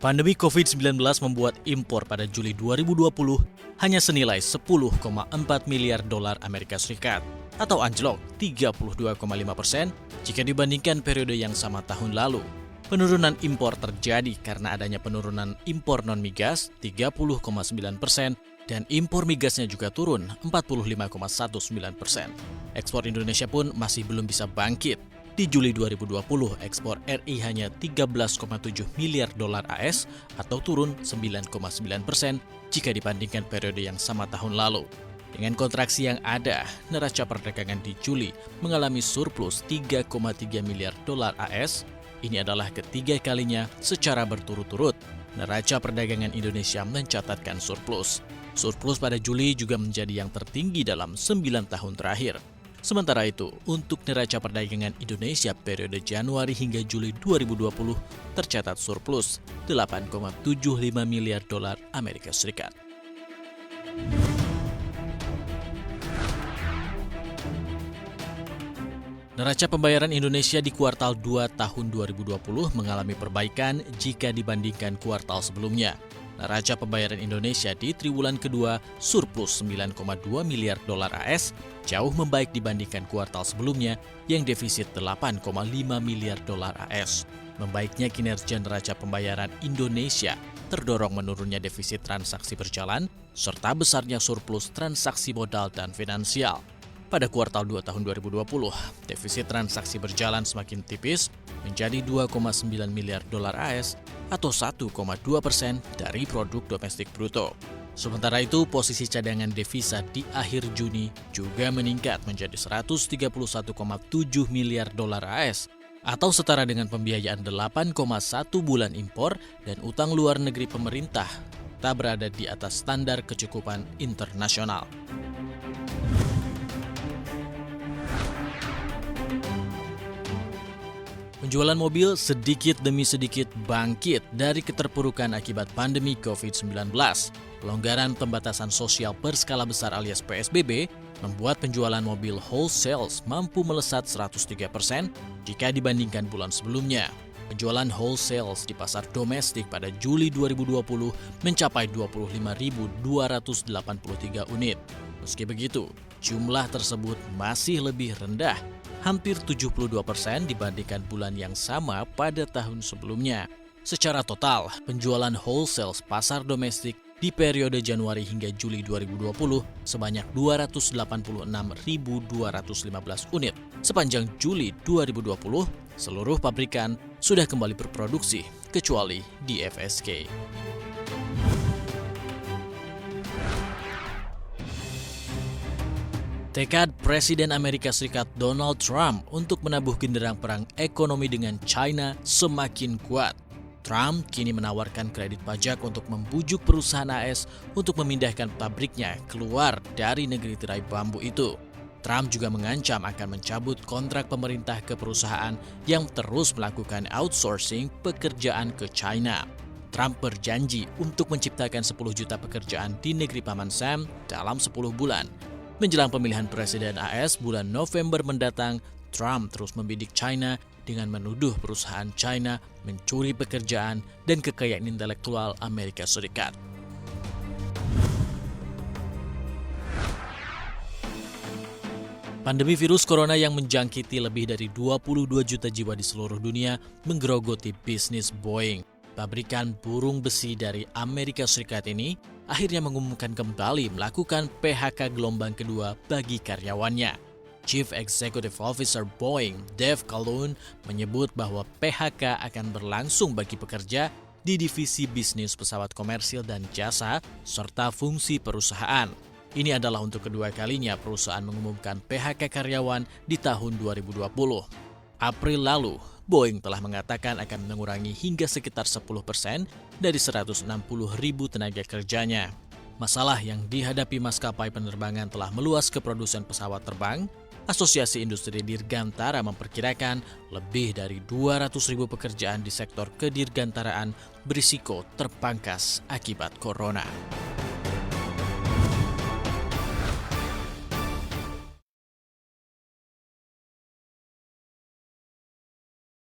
Pandemi COVID-19 membuat impor pada Juli 2020 hanya senilai 10,4 miliar dolar Amerika Serikat atau anjlok 32,5% jika dibandingkan periode yang sama tahun lalu. Penurunan impor terjadi karena adanya penurunan impor non-migas 30,9% dan impor migasnya juga turun 45,19%. Ekspor Indonesia pun masih belum bisa bangkit. Di Juli 2020, ekspor RI hanya 13,7 miliar dolar AS atau turun 9,9% jika dibandingkan periode yang sama tahun lalu. Dengan kontraksi yang ada, neraca perdagangan di Juli mengalami surplus 3,3 miliar dolar AS. Ini adalah ketiga kalinya secara berturut-turut neraca perdagangan Indonesia mencatatkan surplus. Surplus pada Juli juga menjadi yang tertinggi dalam 9 tahun terakhir. Sementara itu, untuk neraca perdagangan Indonesia periode Januari hingga Juli 2020 tercatat surplus 8,75 miliar dolar Amerika Serikat. Neraca pembayaran Indonesia di kuartal 2 tahun 2020 mengalami perbaikan jika dibandingkan kuartal sebelumnya. Neraca pembayaran Indonesia di triwulan kedua surplus 9,2 miliar dolar AS, jauh membaik dibandingkan kuartal sebelumnya yang defisit 8,5 miliar dolar AS. Membaiknya kinerja neraca pembayaran Indonesia terdorong menurunnya defisit transaksi berjalan serta besarnya surplus transaksi modal dan finansial. Pada kuartal 2 tahun 2020, defisit transaksi berjalan semakin tipis menjadi 2,9 miliar dolar AS atau 1,2% dari produk domestik bruto. Sementara itu, posisi cadangan devisa di akhir Juni juga meningkat menjadi 131,7 miliar dolar AS atau setara dengan pembiayaan 8,1 bulan impor dan utang luar negeri pemerintah tak berada di atas standar kecukupan internasional. Penjualan mobil sedikit demi sedikit bangkit dari keterpurukan akibat pandemi COVID-19. Pelonggaran pembatasan sosial berskala besar alias PSBB membuat penjualan mobil wholesale mampu melesat 103% jika dibandingkan bulan sebelumnya. Penjualan wholesale di pasar domestik pada Juli 2020 mencapai 25.283 unit. Meski begitu, jumlah tersebut masih lebih rendah, hampir 72% dibandingkan bulan yang sama pada tahun sebelumnya. Secara total, penjualan wholesale pasar domestik di periode Januari hingga Juli 2020 sebanyak 286.215 unit. Sepanjang Juli 2020, seluruh pabrikan sudah kembali berproduksi, kecuali di FSK. Tekad Presiden Amerika Serikat Donald Trump untuk menabuh genderang perang ekonomi dengan China semakin kuat. Trump kini menawarkan kredit pajak untuk membujuk perusahaan AS untuk memindahkan pabriknya keluar dari negeri tirai bambu itu. Trump juga mengancam akan mencabut kontrak pemerintah ke perusahaan yang terus melakukan outsourcing pekerjaan ke China. Trump berjanji untuk menciptakan 10 juta pekerjaan di negeri Paman Sam dalam 10 bulan. Menjelang pemilihan Presiden AS bulan November mendatang, Trump terus membidik China dengan menuduh perusahaan China mencuri pekerjaan dan kekayaan intelektual Amerika Serikat. Pandemi virus corona yang menjangkiti lebih dari 22 juta jiwa di seluruh dunia menggerogoti bisnis Boeing. Pabrikan burung besi dari Amerika Serikat ini akhirnya mengumumkan kembali melakukan PHK gelombang kedua bagi karyawannya. Chief Executive Officer Boeing, Dave Calhoun, menyebut bahwa PHK akan berlangsung bagi pekerja di divisi bisnis pesawat komersil dan jasa, serta fungsi perusahaan. Ini adalah untuk kedua kalinya perusahaan mengumumkan PHK karyawan di tahun 2020. April lalu, Boeing telah mengatakan akan mengurangi hingga sekitar 10% dari 160.000 tenaga kerjanya. Masalah yang dihadapi maskapai penerbangan telah meluas ke produsen pesawat terbang. Asosiasi Industri Dirgantara memperkirakan lebih dari 200.000 pekerjaan di sektor kedirgantaraan berisiko terpangkas akibat corona.